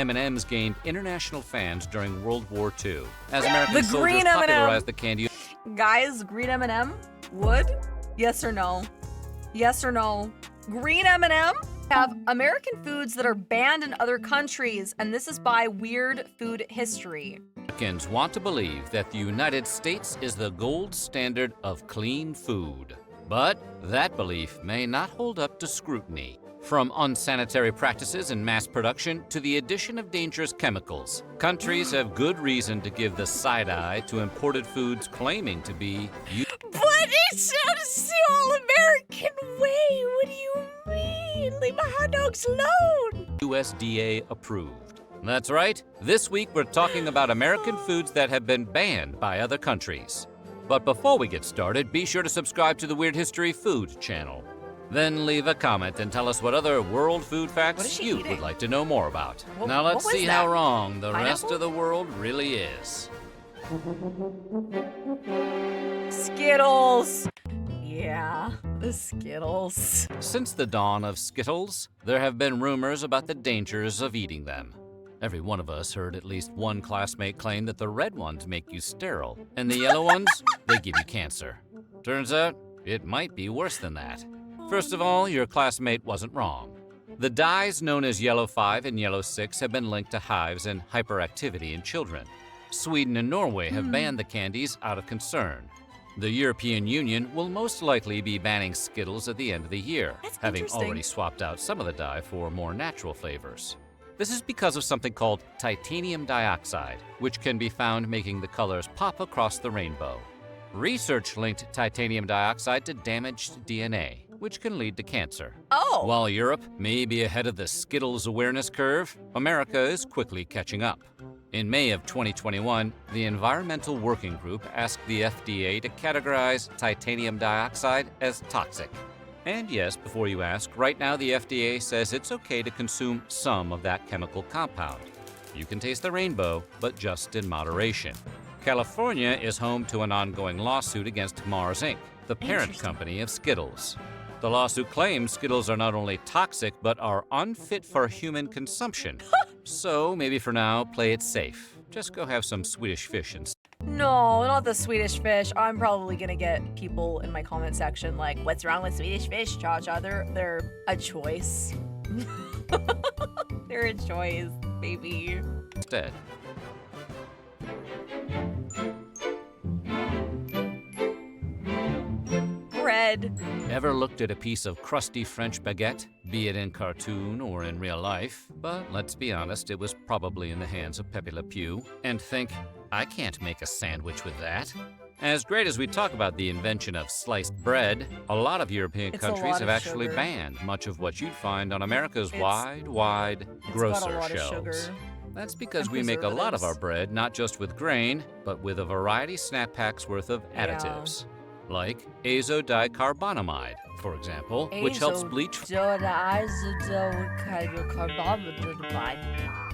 M&Ms gained international fans during World War II, as American soldiers green M&M. popularized the candy. Guys, green M&M would? Yes or no? Yes or no? Green M&M have American foods that are banned in other countries, and this is by Weird Food History. Americans want to believe that the United States is the gold standard of clean food. But that belief may not hold up to scrutiny. From unsanitary practices in mass production to the addition of dangerous chemicals, countries have good reason to give the side eye to imported foods claiming to be But it's the all-American way. What do you mean? Leave my hot dogs alone. USDA approved. That's right. This week we're talking about American foods that have been banned by other countries. But before we get started, be sure to subscribe to the Weird History Food channel. Then leave a comment and tell us what other world food facts you would like to know more about. Now let's see how wrong the rest of the world really is. Skittles. Yeah, the Skittles. Since the dawn of Skittles, there have been rumors about the dangers of eating them. Every one of us heard at least one classmate claim that the red ones make you sterile, and the yellow ones, they give you cancer. Turns out, it might be worse than that. First of all, your classmate wasn't wrong. The dyes known as Yellow 5 and Yellow 6 have been linked to hives and hyperactivity in children. Sweden and Norway have banned the candies out of concern. The European Union will most likely be banning Skittles at the end of the year, having already swapped out some of the dye for more natural flavors. This is because of something called titanium dioxide, which can be found making the colors pop across the rainbow. Research linked titanium dioxide to damaged DNA, which can lead to cancer. Oh. While Europe may be ahead of the Skittles awareness curve, America is quickly catching up. In May of 2021, the Environmental Working Group asked the FDA to categorize titanium dioxide as toxic. And yes, before you ask, right now the FDA says it's okay to consume some of that chemical compound. You can taste the rainbow, but just in moderation. California is home to an ongoing lawsuit against Mars Inc., the parent company of Skittles. The lawsuit claims Skittles are not only toxic, but are unfit for human consumption. So maybe for now, play it safe. Just go have some Swedish fish and No, not the Swedish fish. I'm probably gonna get people in my comment section like, what's wrong with Swedish fish, ChaCha? They're a choice. They're a choice, baby. instead. Bread. Ever looked at a piece of crusty French baguette, be it in cartoon or in real life? But let's be honest, it was probably in the hands of Pepe Le Pew, and think, I can't make a sandwich with that. As great as we talk about the invention of sliced bread, a lot of European countries have actually banned much of what you'd find on America's wide grocer shelves. That's because we make a lot of our bread not just with grain, but with a variety snack packs worth of additives. Like azodicarbonamide, for example, which helps bleach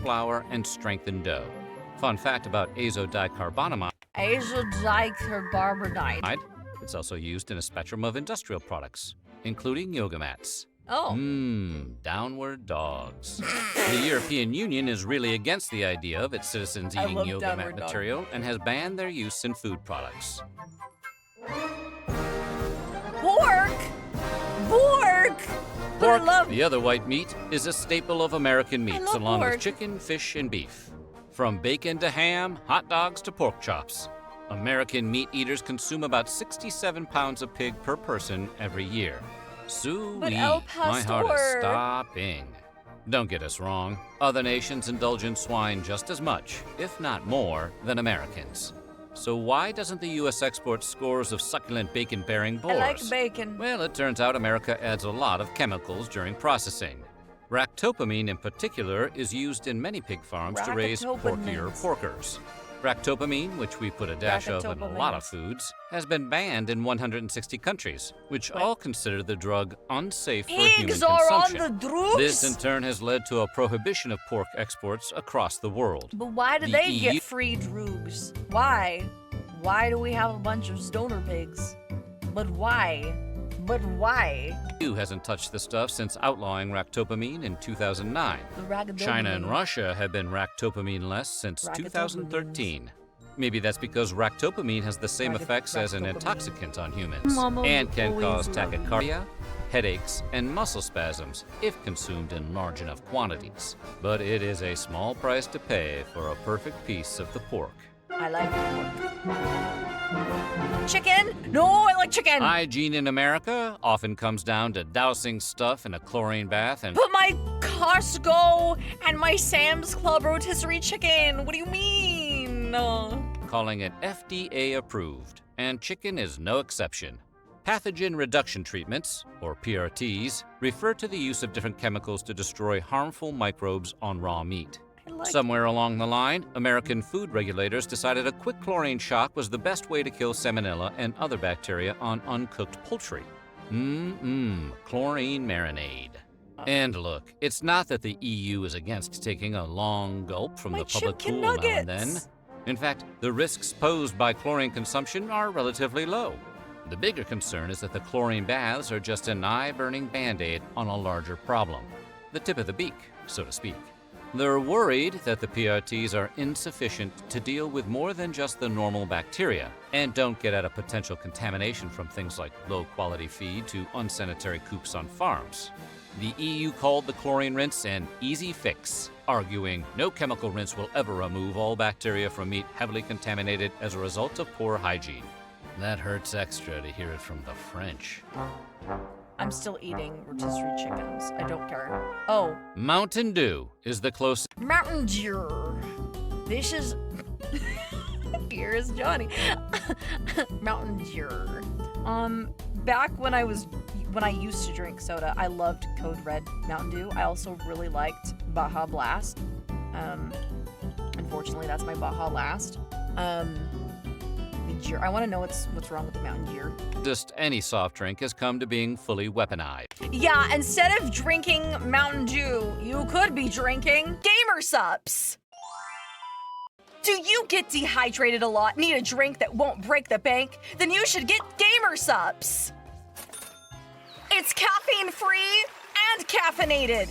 flour and strengthen dough. Fun fact about azodicarbonamide. It's also used in a spectrum of industrial products, including yoga mats. Oh. Downward dogs. The European Union is really against the idea of its citizens eating yoga mat material and has banned their use in food products. Pork! Pork, the other white meat, is a staple of American meats, along with chicken, fish, and beef. From bacon to ham, hot dogs to pork chops. American meat eaters consume about 67 pounds of pig per person every year. Sue-wee, my heart is stopping. Don't get us wrong, other nations indulge in swine just as much, if not more, than Americans. So why doesn't the U.S. export scores of succulent bacon-bearing boars? I like bacon. Well, it turns out America adds a lot of chemicals during processing. Ractopamine in particular is used in many pig farms to raise porkier porkers. Ractopamine, which we put a dash of in a lot of foods, has been banned in 160 countries, which all consider the drug unsafe for human consumption. On the drugs? This in turn has led to a prohibition of pork exports across the world. But why do they get free drugs? Why? Why do we have a bunch of stoner pigs? But why? But why? EU hasn't touched the stuff since outlawing ractopamine in 2009. China and Russia have been ractopamine-less since 2013. Maybe that's because ractopamine has the same effects as an intoxicant on humans and can cause tachycardia, headaches, and muscle spasms if consumed in large enough quantities. But it is a small price to pay for a perfect piece of the pork. I like pork. Chicken? No, I like chicken. Hygiene in America often comes down to dousing stuff in a chlorine bath and... But my Costco and my Sam's Club rotisserie chicken, what do you mean? calling it FDA approved, and chicken is no exception. Pathogen reduction treatments, or PRTs, refer to the use of different chemicals to destroy harmful microbes on raw meat. Somewhere along the line, American food regulators decided a quick chlorine shock was the best way to kill salmonella and other bacteria on uncooked poultry. Chlorine marinade. And look, it's not that the EU is against taking a long gulp from the public pool now and then. In fact, the risks posed by chlorine consumption are relatively low. The bigger concern is that the chlorine baths are just an eye-burning Band-Aid on a larger problem. The tip of the beak, so to speak. They're worried that the PRTs are insufficient to deal with more than just the normal bacteria and don't get at a potential contamination from things like low-quality feed to unsanitary coops on farms. The EU called the chlorine rinse an easy fix, arguing no chemical rinse will ever remove all bacteria from meat heavily contaminated as a result of poor hygiene. That hurts extra to hear it from the French. I'm still eating rotisserie chickens. I don't care. Oh. Mountain Dew is the closest. Mountain Dew. This is... Here is Johnny. Mountain Dew. Back when I used to drink soda, I loved Code Red Mountain Dew. I also really liked Baja Blast. Unfortunately, that's my Baja Last. I want to know what's wrong with the Mountain Dew. Just any soft drink has come to being fully weaponized. Yeah, instead of drinking Mountain Dew, you could be drinking Gamersupps. Do you get dehydrated a lot, need a drink that won't break the bank? Then you should get Gamersupps. It's caffeine-free and caffeinated.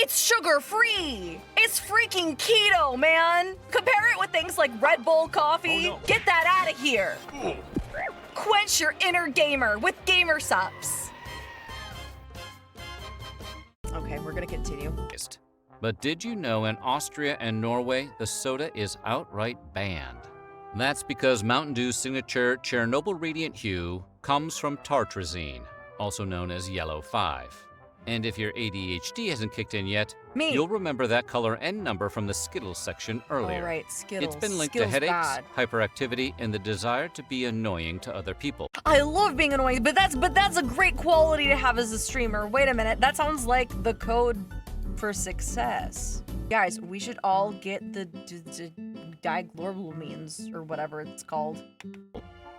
It's sugar-free. It's freaking keto, man. Compare it with things like Red Bull coffee. Oh, no. Get that out of here. Ooh. Quench your inner gamer with Gamersupps. Okay, we're gonna continue. But did you know in Austria and Norway, the soda is outright banned? That's because Mountain Dew's signature Chernobyl radiant hue comes from tartrazine, also known as yellow 5. And if your ADHD hasn't kicked in yet, you'll remember that color and number from the Skittles section earlier. Oh, right, Skittles. It's been linked to headaches, hyperactivity, and the desire to be annoying to other people. I love being annoying, but that's a great quality to have as a streamer. Wait a minute, that sounds like the code for success. Guys, we should all get the diglobulamines, or whatever it's called.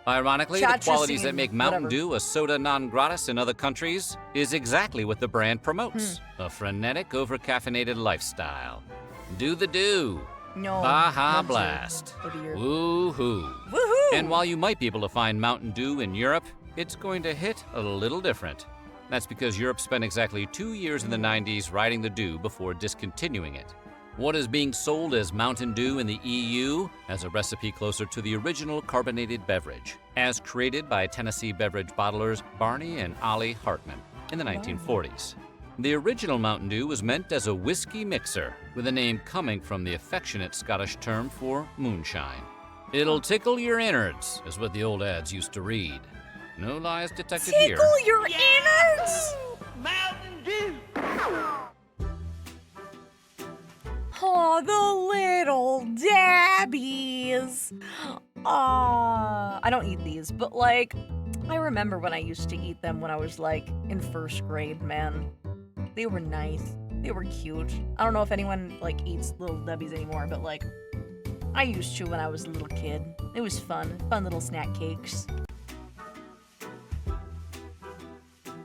Ironically, the qualities that make Mountain Dew a soda non gratis in other countries is exactly what the brand promotes. A frenetic, over-caffeinated lifestyle. Do the do. No. Baja Blast. Woohoo. Woohoo! And while you might be able to find Mountain Dew in Europe, it's going to hit a little different. That's because Europe spent exactly 2 years in the 90s riding the dew before discontinuing it. What is being sold as Mountain Dew in the EU has a recipe closer to the original carbonated beverage, as created by Tennessee beverage bottlers Barney and Ollie Hartman in the 1940s. The original Mountain Dew was meant as a whiskey mixer, with the name coming from the affectionate Scottish term for moonshine. It'll tickle your innards, is what the old ads used to read. No lies detected here. Tickle your innards? Mountain Dew! Oh, the little dabbies. I don't eat these, but like, I remember when I used to eat them when I was like in first grade, man. They were nice. They were cute. I don't know if anyone like eats little dabbies anymore, but like, I used to when I was a little kid. It was fun. Fun little snack cakes.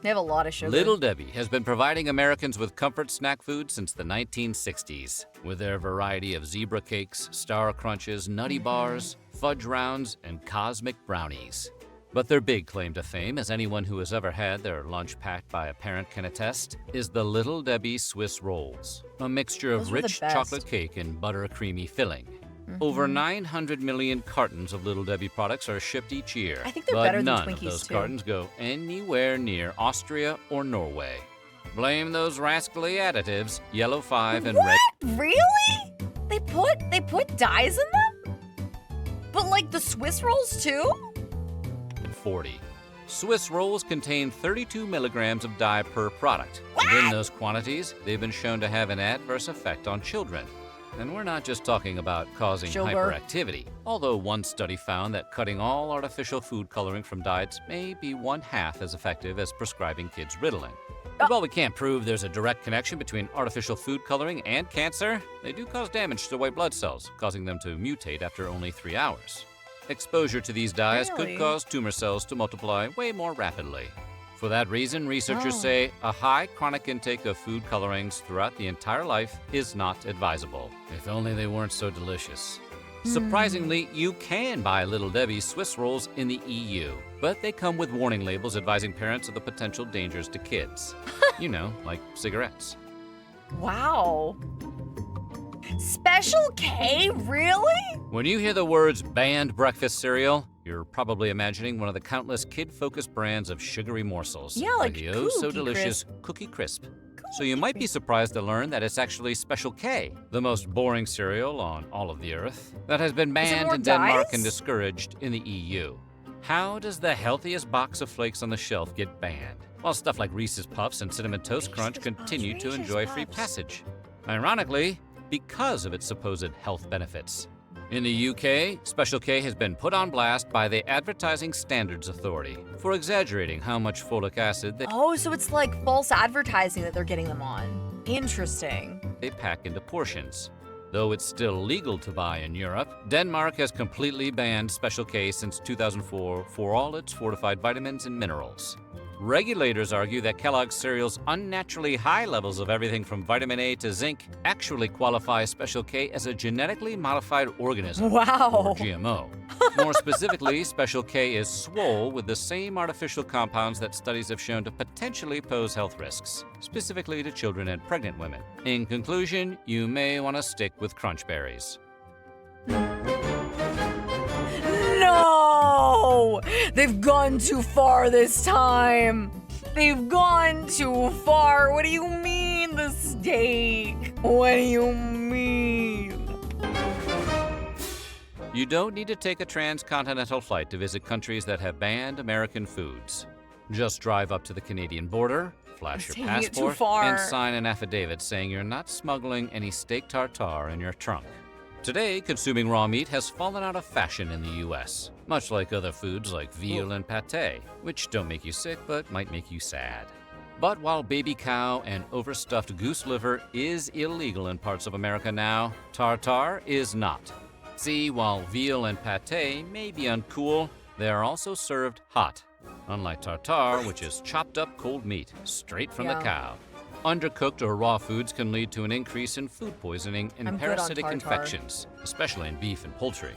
They have a lot of sugar. Little Debbie has been providing Americans with comfort snack food since the 1960s, with their variety of zebra cakes, star crunches, nutty bars, fudge rounds, and cosmic brownies. But their big claim to fame, as anyone who has ever had their lunch packed by a parent can attest, is the Little Debbie Swiss Rolls, a mixture of Those are the rich best. chocolate cake and butter-creamy filling. Over 900 million cartons of Little Debbie products are shipped each year. I think they're but better than none Twinkies, of those too. cartons go anywhere near Austria or Norway. Blame those rascally additives, yellow 5 and red Really? They put dyes in them? But like the Swiss rolls too? 40. Swiss rolls contain 32 milligrams of dye per product. And in those quantities, they've been shown to have an adverse effect on children. And we're not just talking about causing Sugar. hyperactivity, although one study found that cutting all artificial food coloring from diets may be 1/2 as effective as prescribing kids Ritalin. And while we can't prove there's a direct connection between artificial food coloring and cancer, they do cause damage to white blood cells, causing them to mutate after only 3 hours. Exposure to these dyes Really? could cause tumor cells to multiply way more rapidly. For that reason, researchers Oh. say a high chronic intake of food colorings throughout the entire life is not advisable. If only they weren't so delicious. Surprisingly, you can buy Little Debbie's Swiss rolls in the EU, but they come with warning labels advising parents of the potential dangers to kids. You know, like cigarettes. Wow. Special K, really? When you hear the words banned breakfast cereal, you're probably imagining one of the countless kid-focused brands of sugary morsels. Yeah, like the oh so Cookie delicious Cookie Crisp. So you might be surprised to learn that it's actually Special K, the most boring cereal on all of the earth, that has been banned more in Denmark dyes? and discouraged in the EU. How does the healthiest box of flakes on the shelf get banned, while stuff like Reese's Puffs and Cinnamon Toast Crunch Reese's Puffs, continue to Reese's enjoy free Puffs. passage? Ironically, because of its supposed health benefits. In the UK, Special K has been put on blast by the Advertising Standards Authority for exaggerating how much folic acid Oh, so it's like false advertising that they're getting them on. Interesting. they pack into portions. Though it's still legal to buy in Europe, Denmark has completely banned Special K since 2004 for all its fortified vitamins and minerals. Regulators argue that Kellogg's cereal's unnaturally high levels of everything from vitamin A to zinc actually qualify Special K as a genetically modified organism, Wow. or GMO. More specifically, Special K is swole with the same artificial compounds that studies have shown to potentially pose health risks, specifically to children and pregnant women. In conclusion, you may want to stick with crunch berries. No! They've gone too far this time. They've gone too far. What do you mean, the steak? What do you mean? You don't need to take a transcontinental flight to visit countries that have banned American foods. Just drive up to the Canadian border, flash your Taking it too passport, far. and sign an affidavit saying you're not smuggling any steak tartare in your trunk. Today, consuming raw meat has fallen out of fashion in the US, much like other foods like veal and pate, which don't make you sick but might make you sad. But while baby cow and overstuffed goose liver is illegal in parts of America now, tartare is not. See, while veal and pate may be uncool, they are also served hot, unlike tartare, which is chopped up cold meat, straight from the Yeah. cow. Undercooked or raw foods can lead to an increase in food poisoning and I'm good on parasitic tartare. infections, especially in beef and poultry.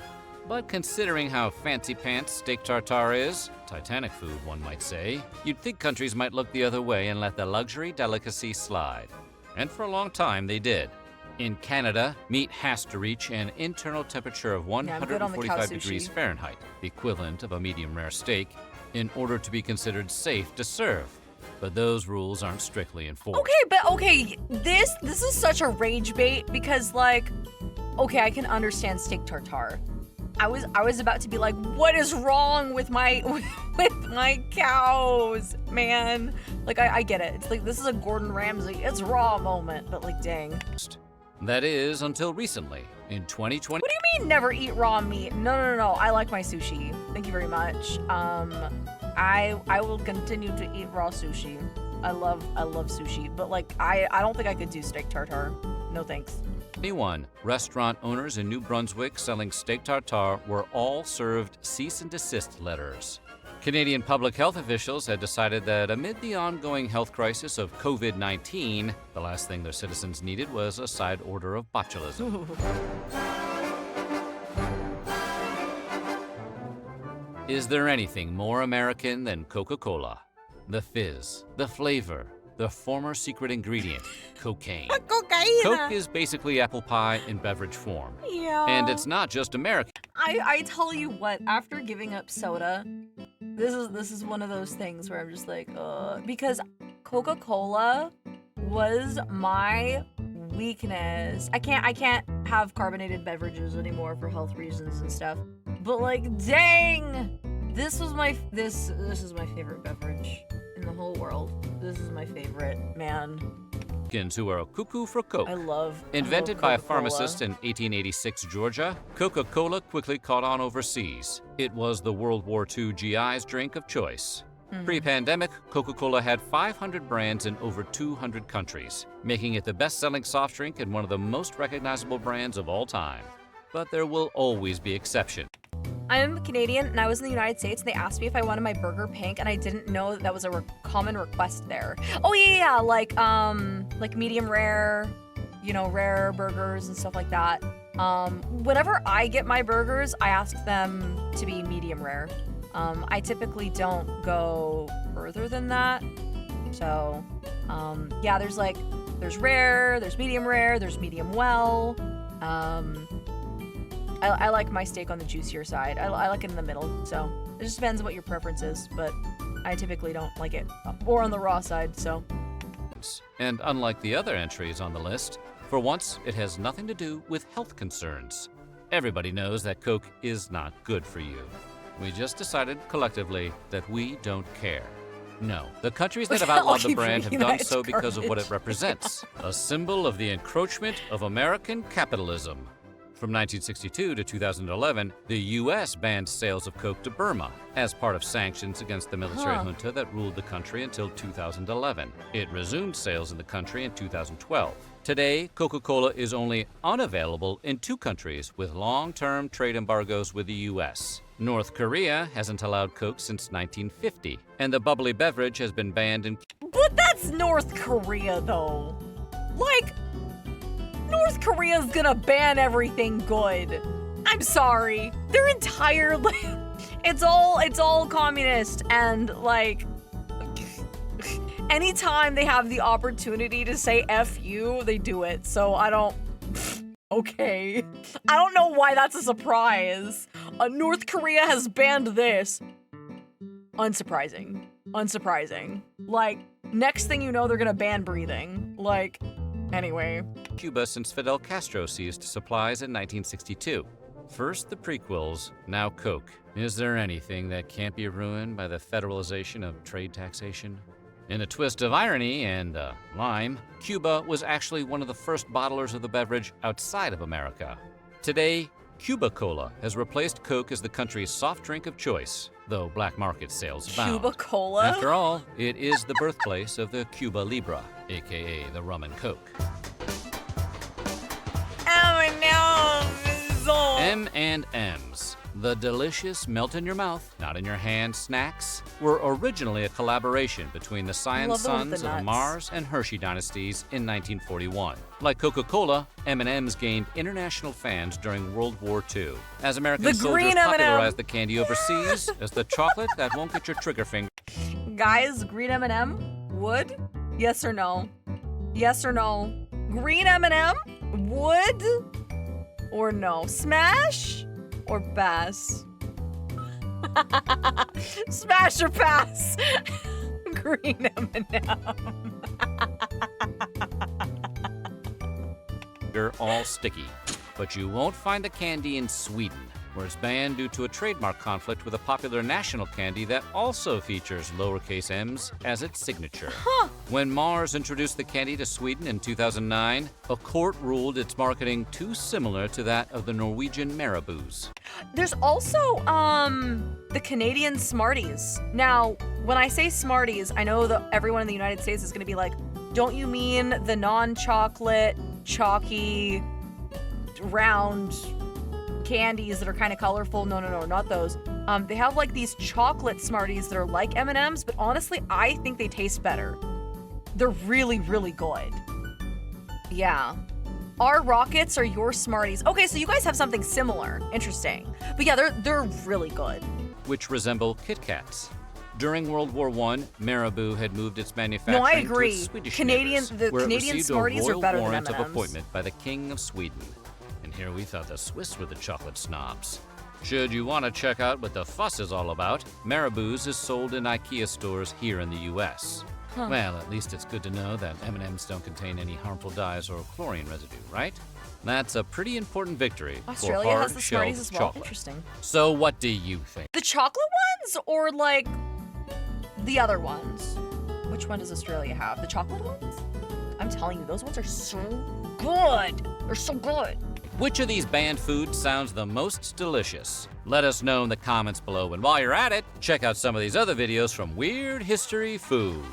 But considering how fancy pants steak tartare is, Titanic food one might say, you'd think countries might look the other way and let the luxury delicacy slide. And for a long time they did. In Canada, meat has to reach an internal temperature of I'm good on the cow 145 degrees sushi. Fahrenheit, the equivalent of a medium rare steak, in order to be considered safe to serve. But those rules aren't strictly enforced. Okay, this is such a rage bait because like, okay, I can understand steak tartare. I was about to be like, what is wrong with my with my cows, man? Like I get it. It's like this is a Gordon Ramsay, it's raw moment, but like dang. That is until recently. In 2020, What do you mean never eat raw meat? No. I like my sushi. Thank you very much. I will continue to eat raw sushi. I love sushi, but like I don't think I could do steak tartare. No thanks. 21 restaurant owners in New Brunswick selling steak tartare were all served cease and desist letters. Canadian public health officials had decided that amid the ongoing health crisis of COVID-19, the last thing their citizens needed was a side order of botulism. Is there anything more American than Coca-Cola? The fizz, the flavor, the former secret ingredient, cocaine. Cocaine. Coke is basically apple pie in beverage form. Yeah. And it's not just American. I tell you what, after giving up soda, this is one of those things where I'm just like, because Coca-Cola was my weakness. I can't have carbonated beverages anymore for health reasons and stuff. But like, dang, this is my favorite beverage in the whole world. This is my favorite, man. Who are a cuckoo for Coke. I love Invented by a Coca-Cola. pharmacist in 1886 Georgia, Coca-Cola quickly caught on overseas. It was the World War II GI's drink of choice. Pre-pandemic, Coca-Cola had 500 brands in over 200 countries, making it the best-selling soft drink and one of the most recognizable brands of all time. But there will always be exceptions. I'm Canadian and I was in the United States and they asked me if I wanted my burger pink and I didn't know that was a common request there. Oh yeah, like medium rare, you know, rare burgers and stuff like that. Whenever I get my burgers, I ask them to be medium rare. I typically don't go further than that. So, yeah, there's rare, there's medium well. I like my steak on the juicier side. I like it in the middle, so it just depends what your preference is, but I typically don't like it, or on the raw side, so. And unlike the other entries on the list, for once, it has nothing to do with health concerns. Everybody knows that Coke is not good for you. We just decided collectively that we don't care. No, the countries that have outlawed the brand have done so because of what it represents, a symbol of the encroachment of American capitalism. From 1962 to 2011, the U.S. banned sales of Coke to Burma as part of sanctions against the military junta that ruled the country until 2011. It resumed sales in the country in 2012. Today, Coca-Cola is only unavailable in 2 countries with long-term trade embargoes with the U.S. North Korea hasn't allowed Coke since 1950, and the bubbly beverage has been banned in... But that's North Korea, though. Like, North Korea's gonna ban everything good. I'm sorry. Their entire it's all communist, and like anytime they have the opportunity to say F you, they do it. So I don't okay. I don't know why that's a surprise. North Korea has banned this. Unsurprising. Like, next thing you know, they're gonna ban breathing. Like, anyway. Cuba since Fidel Castro ceased supplies in 1962. First the prequels, now Coke. Is there anything that can't be ruined by the federalization of trade taxation? In a twist of irony and lime, Cuba was actually one of the first bottlers of the beverage outside of America. Today, Cuba Cola has replaced Coke as the country's soft drink of choice, though black market sales abound. Cuba Cola? After all, it is the birthplace of the Cuba Libre, aka the rum and Coke. M&M's, the delicious melt-in-your-mouth, not-in-your-hand snacks, were originally a collaboration between the Science Sons of Mars and Hershey dynasties in 1941. Like Coca-Cola, M&M's gained international fans during World War II, as American soldiers popularized the candy overseas as the chocolate that won't get your trigger finger. Guys, green M&M would? Yes or no? Yes or no? Green M&M would? Or no? Smash or pass? Smash or pass? Green M&M. They're all sticky, but you won't find the candy in Sweden, where it's banned due to a trademark conflict with a popular national candy that also features lowercase m's as its signature. When Mars introduced the candy to Sweden in 2009, a court ruled its marketing too similar to that of the Norwegian Marabous. There's also, the Canadian Smarties. Now, when I say Smarties, I know that everyone in the United States is gonna be like, don't you mean the non-chocolate, chalky, round candies that are kind of colorful? No, not those. They have like these chocolate Smarties that are like M&Ms, but honestly, I think they taste better. They're really, really good. Yeah. Our Rockets are your Smarties. Okay, so you guys have something similar. Interesting. But yeah, they're really good. which resemble Kit Kats. During World War I, Marabou had moved its manufacturing No, I to agree. its Swedish Canadian- neighbors, the where Canadian it received Smarties a are royal better than warrant of M&Ms. appointment by the King of Sweden. And here we thought the Swiss were the chocolate snobs. Should you want to check out what the fuss is all about, Marabou's is sold in IKEA stores here in the US. Well, at least it's good to know that M&Ms don't contain any harmful dyes or chlorine residue, right? That's a pretty important victory Australia for has the Smarties hard-shelled as well. chocolate. Interesting. So what do you think? The chocolate ones or like the other ones? Which one does Australia have? The chocolate ones? I'm telling you, those ones are so good. They're so good. Which of these banned foods sounds the most delicious? Let us know in the comments below, and while you're at it, check out some of these other videos from Weird History Food.